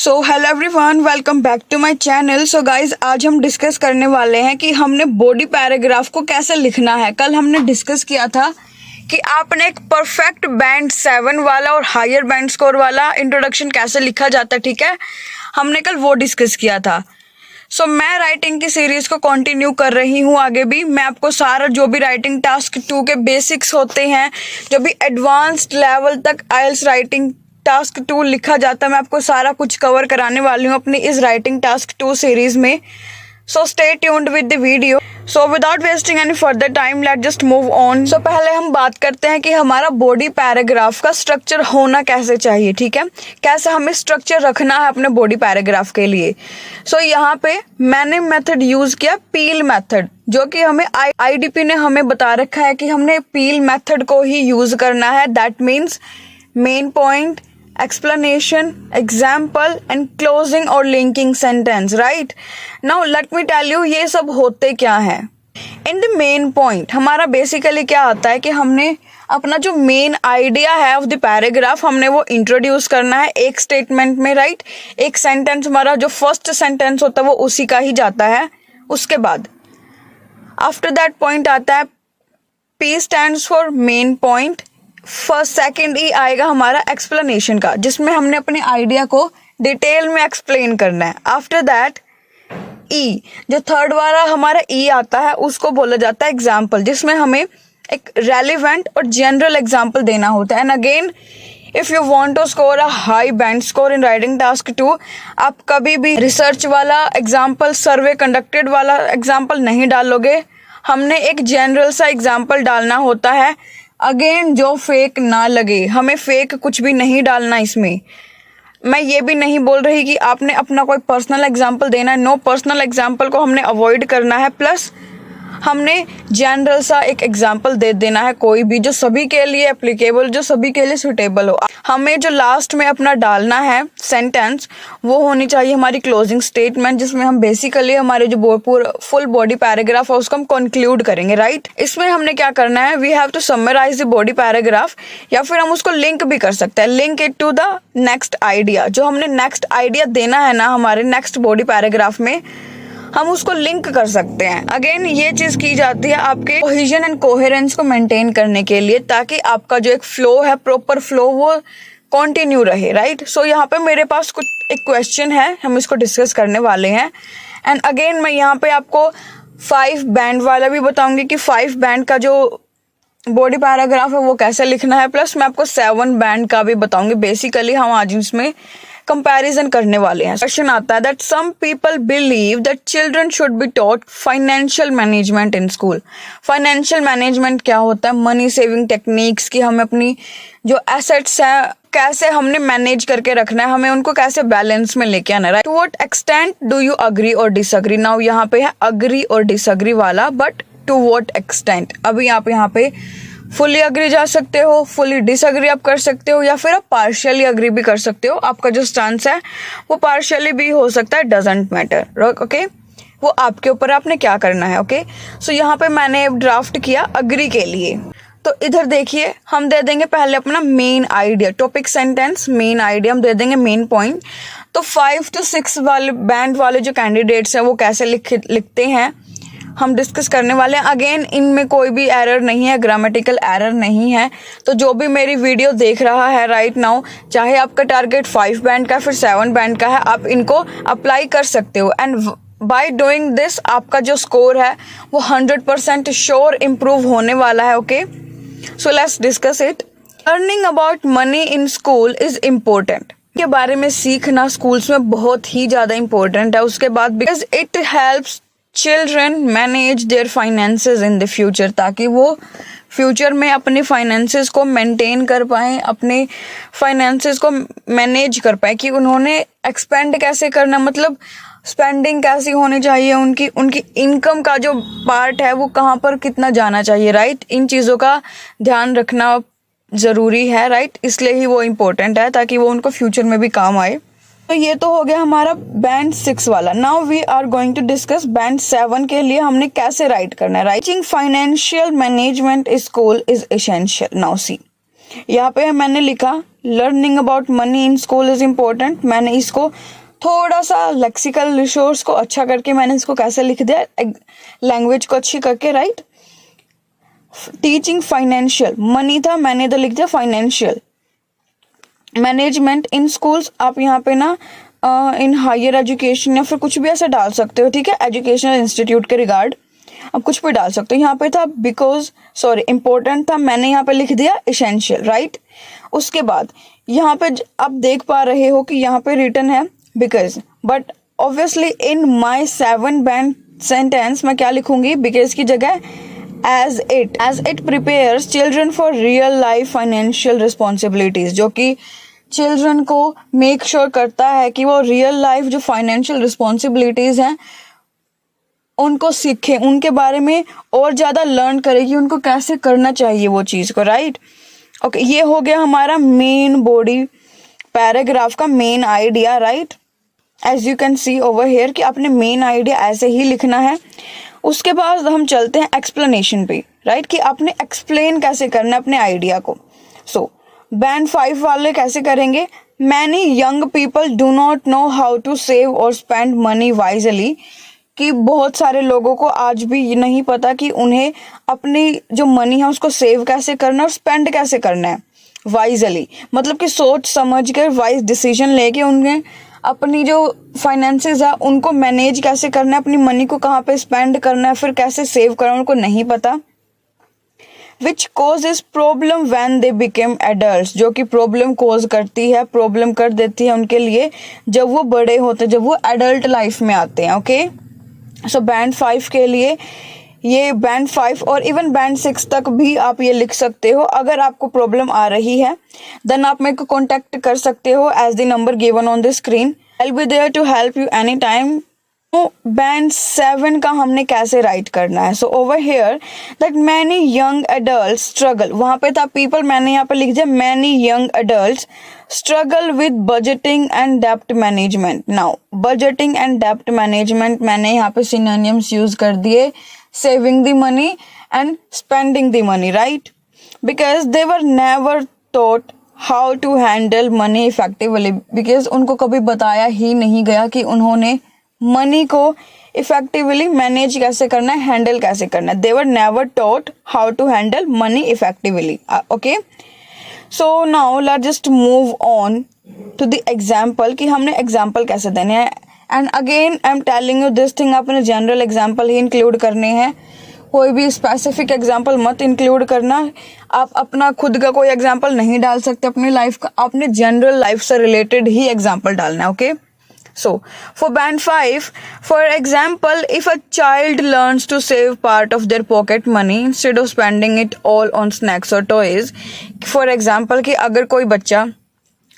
So hello everyone, welcome back to my channel. So guys, आज हम discuss करने वाले हैं कि हमने बॉडी पैराग्राफ को कैसे लिखना है। कल हमने डिस्कस किया था कि आपने एक परफेक्ट बैंड 7 वाला और हायर बैंड स्कोर वाला इंट्रोडक्शन कैसे लिखा जाता है, ठीक है। हमने कल वो डिस्कस किया था। सो मैं राइटिंग की सीरीज को कंटिन्यू कर रही हूँ आगे भी। मैं आपको सारा जो भी राइटिंग टास्क 2 के बेसिक्स होते हैं, जो भी एडवांस्ड लेवल तक आइल्स राइटिंग टास्क 2 लिखा जाता है, मैं आपको सारा कुछ कवर कराने वाली हूँ अपनी इस राइटिंग टास्क 2 सीरीज में। So stay tuned with the video. So without wasting any further time, let just move on. So पहले हम बात करते हैं कि हमारा बॉडी पैराग्राफ का स्ट्रक्चर होना कैसे चाहिए, ठीक है। कैसे हमें स्ट्रक्चर रखना है अपने बॉडी पैराग्राफ के लिए। सो यहाँ पे मैंने मेथड यूज किया, पील मेथड, जो कि हमें आईडीपी ने हमें बता रखा है कि हमने पील मेथड को ही यूज करना है। That means main point, explanation, example and closing और linking sentence, right? Now let me tell you ये सब होते क्या है। In the main point हमारा बेसिकली क्या आता है कि हमने अपना जो मेन आइडिया है ऑफ द पैराग्राफ, हमने वो इंट्रोड्यूस करना है एक स्टेटमेंट में, राइट। एक सेंटेंस, हमारा जो फर्स्ट सेंटेंस होता है वो उसी का ही जाता है। उसके बाद आफ्टर दैट पॉइंट आता है P stands for main point. First second E आएगा हमारा एक्सप्लेनेशन का, जिसमें हमने अपने आइडिया को डिटेल में एक्सप्लेन करना है। आफ्टर दैट ई, जो थर्ड वाला हमारा ई आता है, उसको बोला जाता है एग्जाम्पल, जिसमें हमें एक रेलिवेंट और जनरल एग्जाम्पल देना होता है। And again, if you want to score a high band score in writing task 2, आप कभी भी रिसर्च वाला एग्जाम्पल, सर्वे कंडक्टेड वाला एग्जाम्पल नहीं डालोगे। हमने एक जनरल सा एग्जाम्पल डालना होता है। अगेन, जो फेक ना लगे, हमें फेक कुछ भी नहीं डालना इसमें। मैं ये भी नहीं बोल रही कि आपने अपना कोई पर्सनल एग्जाम्पल देना है। नो, पर्सनल एग्जाम्पल को हमने अवॉइड करना है। प्लस हमने जनरल सा एक एग्जाम्पल दे देना है, कोई भी जो सभी के लिए एप्लीकेबल, जो सभी के लिए सुटेबल हो। हमें जो लास्ट में अपना डालना है सेंटेंस, वो होनी चाहिए हमारी क्लोजिंग स्टेटमेंट, जिसमें हम बेसिकली हमारे जो पूरा फुल बॉडी पैराग्राफ है उसको हम कंक्लूड करेंगे, राइट। इसमें हमने क्या करना है, we have to summarise the body paragraph, या फिर हम उसको लिंक भी कर सकते हैं, link it to the next idea. जो हमने नेक्स्ट आइडिया देना है ना हमारे नेक्स्ट बॉडी पैराग्राफ में, हम उसको लिंक कर सकते हैं। अगेन, ये चीज की जाती है आपके कोहेजन एंड कोहेरेंस को मेंटेन करने के लिए, ताकि आपका जो एक फ्लो है, प्रॉपर फ्लो, वो कंटिन्यू रहे, राइट। सो यहाँ पे मेरे पास कुछ एक क्वेश्चन है, हम इसको डिस्कस करने वाले हैं। एंड अगेन, मैं यहाँ पे आपको 5 बैंड वाला भी बताऊंगी कि 5 बैंड का जो बॉडी पैराग्राफ है वो कैसे लिखना है। प्लस मैं आपको 7 बैंड का भी बताऊंगी। बेसिकली हम आज इसमें कंपैरिजन करने वाले हैं। क्वेश्चन आता है that some people believe that children should be taught financial management in school. Financial management क्या होता है? मनी सेविंग टेक्निक्स, की हमें अपनी जो एसेट्स है कैसे हमने मैनेज करके रखना है, हमें उनको कैसे बैलेंस में लेके आना है, right. To what extent do you agree और डिसअग्री? नाउ यहाँ पे है अग्री और डिसअग्री वाला, बट टू व्हाट एक्सटेंट। अभी आप यहाँ पे फुली अग्री जा सकते हो, फुली डिसअग्री आप कर सकते हो, या फिर आप पार्शियली अग्री भी कर सकते हो। आपका जो स्टांस है वो पार्शियली भी हो सकता है, डजंट मैटर, ओके। वो आपके ऊपर, आपने क्या करना है, ओके। सो यहाँ पे मैंने ड्राफ्ट किया अग्री के लिए। तो इधर देखिए, हम दे देंगे पहले अपना main idea, topic sentence, main idea हम दे देंगे, मेन पॉइंट। तो 5 to 6 वाले बैंड वाले जो कैंडिडेट्स हैं वो कैसे लिखते हैं हम डिस्कस करने वाले हैं। अगेन, इनमें कोई भी एरर नहीं है, ग्रामेटिकल एरर नहीं है। तो जो भी मेरी वीडियो देख रहा है राइट नाउ, चाहे आपका टारगेट 5 बैंड का फिर 7 बैंड का है, आप इनको अप्लाई कर सकते हो। एंड बाय डूइंग दिस आपका जो स्कोर है वो 100% श्योर इम्प्रूव होने वाला है, okay. So let's discuss it. Earning about money in school is important. के बारे में सीखना स्कूल्स में बहुत ही ज्यादा इम्पोर्टेंट है। उसके बाद because it helps children manage there finances in the future, ताकि वो फ्यूचर में अपने फाइनेंसेस को मेंटेन कर पाएं, अपने फाइनेंसेस को मैनेज कर पाएं, कि उन्होंने एक्सपेंड कैसे करना, मतलब स्पेंडिंग कैसी होनी चाहिए, उनकी इनकम का जो पार्ट है वो कहाँ पर कितना जाना चाहिए, राइट। इन चीज़ों का ध्यान रखना ज़रूरी है, राइट। इसलिए ही वो इम्पोर्टेंट है, ताकि वो उनको फ्यूचर में भी काम आए। तो ये तो हो गया हमारा बैंड 6 वाला। Now we are going to discuss band 7 के लिए हमने कैसे राइट करना है। Writing financial management school is essential. Now see, यहाँ पे मैंने लिखा learning about money in school is important. मैंने इसको थोड़ा सा लेक्सिकल रिसोर्स को अच्छा करके मैंने इसको कैसे लिख दिया, लैंग्वेज को अच्छी करके, राइट। टीचिंग फाइनेंशियल, मनी था, मैंने इधर लिख दिया फाइनेंशियल। मैनेजमेंट इन स्कूल्स, आप यहाँ पे ना इन हायर एजुकेशन या फिर कुछ भी ऐसा डाल सकते हो, ठीक है, एजुकेशनल इंस्टीट्यूट के रिगार्ड आप कुछ भी डाल सकते हो। यहाँ पे था बिकॉज, सॉरी, इम्पोर्टेंट था, मैंने यहाँ पे लिख दिया एसेंशियल, राइट। उसके बाद यहाँ पे आप देख पा रहे हो कि यहाँ पे रिटन है because, but obviously in my 7 band sentence मैं क्या लिखूंगी, बिकॉज की जगह as it prepares children for real life financial responsibilities, जो कि चिल्ड्रन को मेक श्योर करता है कि वो रियल लाइफ जो फाइनेंशियल रिस्पॉन्सिबिलिटीज हैं उनको सीखे, उनके बारे में और ज़्यादा लर्न करेगी, उनको कैसे करना चाहिए वो चीज़ को, राइट। ओके, ये हो गया हमारा मेन बॉडी पैराग्राफ का main idea, right. As you can see over here कि आपने मेन आइडिया ऐसे ही लिखना है। उसके बाद हम चलते हैं एक्सप्लेनेशन पे, राइट, कि आपने एक्सप्लेन कैसे करना है अपने आइडिया को। सो बैंड 5 वाले कैसे करेंगे, many young people do not know how to save और स्पेंड मनी वाइजली, कि बहुत सारे लोगों को आज भी ये नहीं पता कि उन्हें अपनी जो मनी है उसको सेव कैसे करना है और स्पेंड कैसे करना है वाइजली, मतलब कि सोच समझ कर वाइज डिसीजन लेके उन्हें अपनी जो फाइनेंसेस है उनको मैनेज कैसे करना है, अपनी मनी को कहाँ पे स्पेंड करना है, फिर कैसे सेव करना है, उनको नहीं पता। विच causes problem when they become adults, जो कि प्रॉब्लम कोज करती है, प्रॉब्लम कर देती है उनके लिए जब वो बड़े होते हैं, जब वो एडल्ट लाइफ में आते हैं। ओके, सो बैंड 5 के लिए ये बैंड 5 और इवन बैंड 6 तक भी आप ये लिख सकते हो। अगर आपको प्रॉब्लम आ रही है देन आप मेरे को कॉन्टेक्ट कर सकते हो as the number given on the screen. I will be there to help you any time. Band 7 का हमने कैसे राइट करना है, so over here that many young adults struggle, वहां पे था पीपल, मैंने यहाँ पे लिख दिया many young adults struggle with budgeting and dept management. Now budgeting and dept management मैंने यहाँ पे सिनोनिम्स यूज कर दिए, saving the money and spending the money, right, because they were never taught how to handle money effectively, because उनको कभी बताया ही नहीं गया कि उन्होंने मनी को इफेक्टिवली मैनेज कैसे करना है, हैंडल कैसे करना है। They were never taught how to handle money effectively. Okay, so now let's just move on to the example कि हमने एग्जाम्पल कैसे देने हैं। And again I am telling you this thing, आपने जनरल एग्जाम्पल ही इंक्लूड करने हैं, कोई भी स्पेसिफिक एग्जाम्पल मत इंक्लूड करना। आप अपना खुद का कोई एग्जाम्पल नहीं डाल सकते अपनी लाइफ का, आपने जनरल लाइफ से रिलेटेड ही एग्जाम्पल डालना है। Okay, so for band 5, for example, if a child learns to save part of their pocket money instead of spending it all on snacks or toys, for example कि अगर कोई बच्चा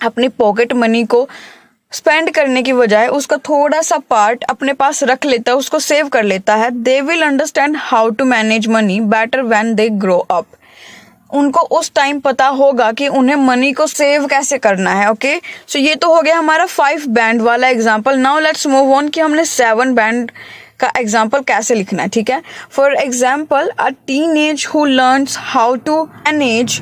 अपनी pocket money को spend करने की बजाय उसका थोड़ा सा पार्ट अपने पास रख लेता है, उसको सेव कर लेता है, they will understand how to manage money better when they grow up. उनको उस टाइम पता होगा कि उन्हें मनी को सेव कैसे करना है। ओके, सो ये तो हो गया हमारा 5 बैंड वाला example. Now let's move on कि हमने 7 बैंड का एग्जाम्पल कैसे लिखना है, ठीक है। For example, a teenage who learns how to manage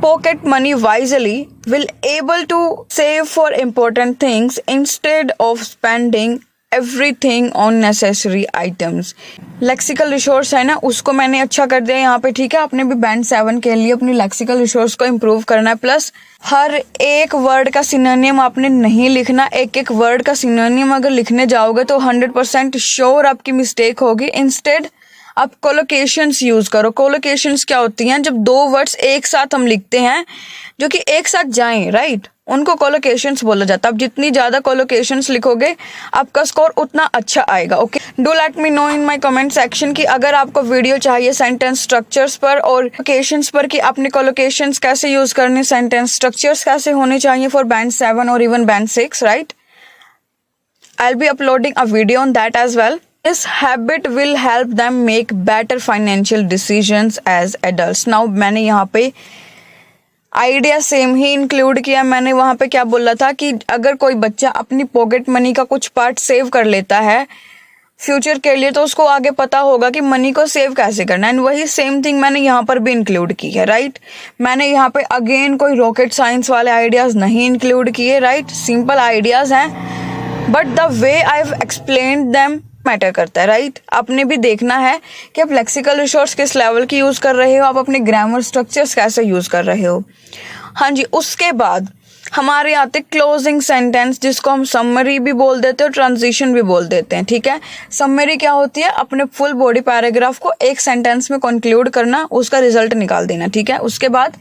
pocket money wisely will able to save for important things instead of spending everything on necessary items. Lexical resource है ना, उसको मैंने अच्छा कर दिया यहाँ पे, ठीक है। आपने भी बैंड 7 के लिए अपनी लेक्सिकल रिसोर्स को इम्प्रूव करना है, प्लस हर एक वर्ड का सिनोनियम आपने नहीं लिखना। एक एक वर्ड का सिनोनियम अगर लिखने जाओगे तो 100% श्योर आपकी मिस्टेक होगी। इंस्टेड आप कोलोकेशंस यूज करो। कोलोकेशंस क्या होती हैं, जब 2 वर्ड्स एक साथ हम लिखते हैं जो कि एक साथ जाएं, राइट, उनको कोलोकेशंस बोला जाता है। आप जितनी ज्यादा कोलोकेशंस लिखोगे आपका स्कोर उतना अच्छा आएगा। Okay, do let me know in my comment section कि अगर आपको वीडियो चाहिए सेंटेंस स्ट्रक्चर्स पर और कोलोकेशंस पर कि आपने कोलोकेशंस कैसे यूज करने, सेंटेंस स्ट्रक्चर्स कैसे होने चाहिए फॉर बैंड 7 और even band 6, right. I will be uploading a video on that as well. This habit will help them make better financial decisions as adults. Now मैंने यहाँ पे idea same ही include किया। मैंने वहाँ पे क्या बोला था कि अगर कोई बच्चा अपनी पॉकेट मनी का कुछ पार्ट सेव कर लेता है फ्यूचर के लिए, तो उसको आगे पता होगा कि मनी को सेव कैसे करना है। एंड वही सेम थिंग मैंने यहाँ पर भी इंक्लूड की है, राइट। मैंने यहाँ पे अगेन कोई रॉकेट साइंस वाले आइडियाज़ नहीं इंक्लूड किए, राइट। सिंपल आइडियाज़ हैं, but the way I have explained them matter करता है, राइट। आपने भी देखना है कि आप लेक्सिकल रिसोर्स किस लेवल की यूज़ कर रहे हो, आप अपने ग्रामर स्ट्रक्चर्स कैसे यूज़ कर रहे हो। हाँ जी, उसके बाद हमारे आते क्लोजिंग सेंटेंस, जिसको हम समरी भी बोल देते हैं और ट्रांजिशन भी बोल देते हैं, ठीक है। समरी क्या होती है, अपने फुल बॉडी पैराग्राफ को एक सेंटेंस में कंक्लूड करना, उसका रिजल्ट निकाल देना, ठीक है। उसके बाद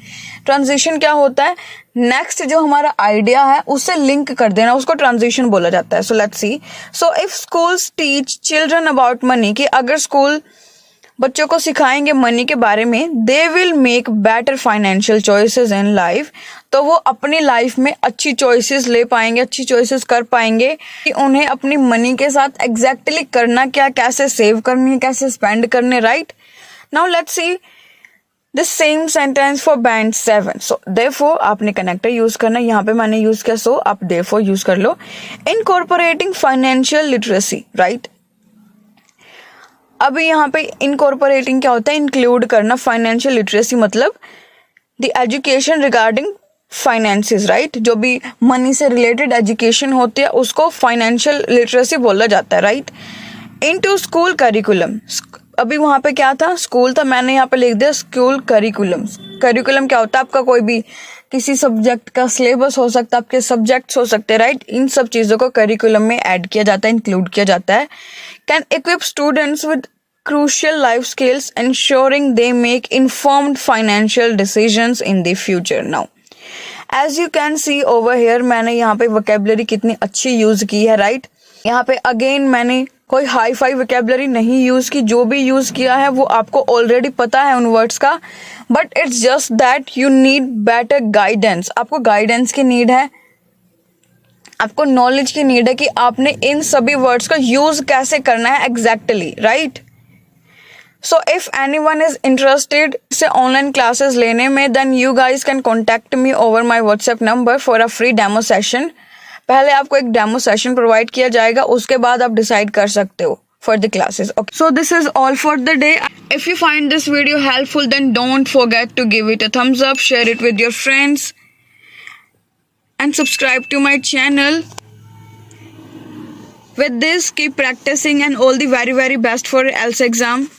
ट्रांजिशन क्या होता है, नेक्स्ट जो हमारा आइडिया है उससे लिंक कर देना, उसको ट्रांजिशन बोला जाता है। So let's see, so if schools teach children about money, कि अगर स्कूल बच्चों को सिखाएंगे मनी के बारे में, they will make better financial choices in life, तो वो अपनी लाइफ में अच्छी चॉइसेस ले पाएंगे, अच्छी चॉइसेस कर पाएंगे कि उन्हें अपनी मनी के साथ एग्जैक्टली करना क्या, कैसे सेव करनी है, कैसे स्पेंड करने, right. Now let's see this same sentence for band 7। So therefore आपने कनेक्टर यूज करना, यहाँ पे मैंने यूज किया, सो आप देयरफॉर यूज कर लो। Incorporating financial literacy, right. अभी यहाँ पे इनकॉर्पोरेटिंग क्या होता है, इंक्लूड करना। फाइनेंशियल लिटरेसी मतलब the education regarding finances, right. जो भी मनी से रिलेटेड एजुकेशन होती है उसको फाइनेंशियल लिटरेसी बोला जाता है, राइट। इनटू स्कूल करिकुलम, अभी वहाँ पे क्या था, स्कूल था, मैंने यहाँ पे लिख दिया स्कूल करिकुलम। करिकुलम क्या होता है, आपका कोई भी किसी सब्जेक्ट का सिलेबस हो सकता है, आपके सब्जेक्ट्स हो सकते हैं, राइट। इन सब चीज़ों को करिकुलम में ऐड किया जाता है, इंक्लूड किया जाता है। Can equip students with crucial life skills ensuring they make informed financial decisions in the future. Now as you can see over here, मैंने यहाँ पे vocabulary कितनी अच्छी यूज की है, राइट। यहाँ पे अगेन मैंने कोई हाई फाई vocabulary नहीं यूज की, जो भी यूज किया है वो आपको ऑलरेडी पता है उन वर्ड्स का, but it's just that you need better guidance. आपको गाइडेंस की नीड है, आपको नॉलेज की नीड है कि आपने इन सभी वर्ड्स का यूज कैसे करना है exactly, right. So if anyone is interested से ऑनलाइन क्लासेस लेने में, then you guys can contact me over my WhatsApp number for a free demo session. पहले आपको एक डेमो सेशन प्रोवाइड किया जाएगा, उसके बाद आप डिसाइड कर सकते हो for the classes. Okay, so this is all for the day. If you find this video helpful, then don't forget to give it a thumbs up, share it with your friends, and subscribe to my channel. With this, keep practicing and all the very best for IELTS exam.